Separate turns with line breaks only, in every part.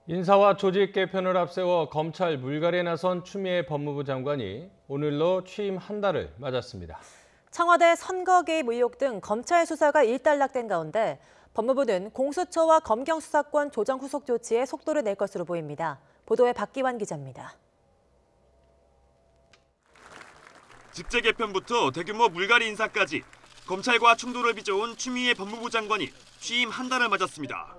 인사와 조직 개편을 앞세워 검찰 물갈이에 나선 추미애 법무부 장관이 오늘로 취임 한 달을 맞았습니다.
청와대 선거 개입 의혹 등 검찰 수사가 일단락된 가운데 법무부는 공수처와 검경 수사권 조정 후속 조치에 속도를 낼 것으로 보입니다. 보도에 박기환 기자입니다.
직제 개편부터 대규모 물갈이 인사까지 검찰과 충돌을 빚어온 추미애 법무부 장관이 취임 한 달을 맞았습니다.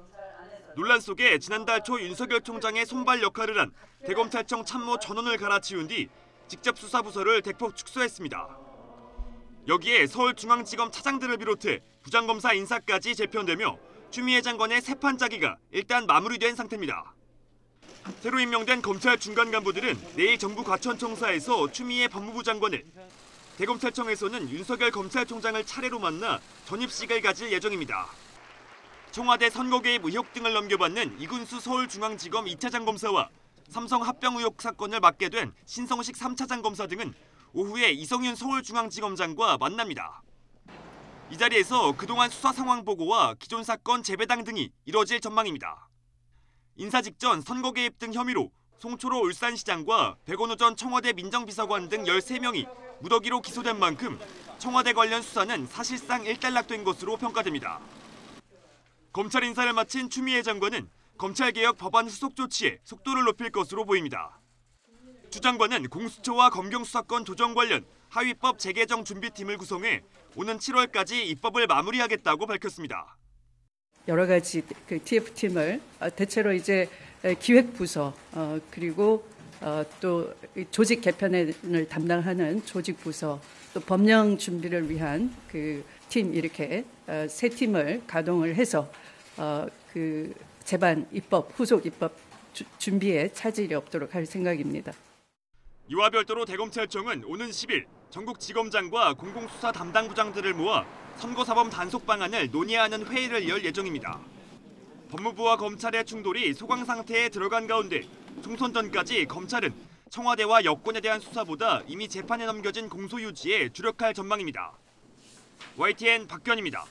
논란 속에 지난달 초 윤석열 총장의 손발 역할을 한 대검찰청 참모 전원을 갈아치운 뒤 직접 수사부서를 대폭 축소했습니다. 여기에 서울중앙지검 차장들을 비롯해 부장검사 인사까지 재편되며 추미애 장관의 새 판 짜기가 일단 마무리된 상태입니다. 새로 임명된 검찰 중간 간부들은 내일 정부 과천청사에서 추미애 법무부 장관을, 대검찰청에서는 윤석열 검찰총장을 차례로 만나 전입식을 가질 예정입니다. 청와대 선거 개입 의혹 등을 넘겨받는 이군수 서울중앙지검 2차장 검사와 삼성 합병 의혹 사건을 맡게 된 신성식 3차장 검사 등은 오후에 이성윤 서울중앙지검장과 만납니다. 이 자리에서 그동안 수사 상황 보고와 기존 사건 재배당 등이 이뤄질 전망입니다. 인사 직전 선거 개입 등 혐의로 송초로 울산시장과 백원우 전 청와대 민정비서관 등 13명이 무더기로 기소된 만큼 청와대 관련 수사는 사실상 일단락된 것으로 평가됩니다. 검찰 인사를 마친 추미애 장관은 검찰개혁 법안 후속 조치에 속도를 높일 것으로 보입니다. 추 장관은 공수처와 검경수사권 조정 관련 하위법 재개정 준비팀을 구성해 오는 7월까지 입법을 마무리하겠다고 밝혔습니다.
여러 가지 TF팀을 대체로 이제 기획부서 그리고 또 조직 개편을 담당하는 조직부서 또 법령 준비를 위한 팀 이렇게 세 팀을 가동을 해서 제반 입법 후속 입법 준비에 차질이 없도록 할 생각입니다.
이와 별도로 대검찰청은 오는 10일 전국지검장과 공공수사 담당부장들을 모아 선거사범 단속 방안을 논의하는 회의를 열 예정입니다. 법무부와 검찰의 충돌이 소강 상태에 들어간 가운데 총선 전까지 검찰은 청와대와 여권에 대한 수사보다 이미 재판에 넘겨진 공소 유지에 주력할 전망입니다. YTN 박변입니다.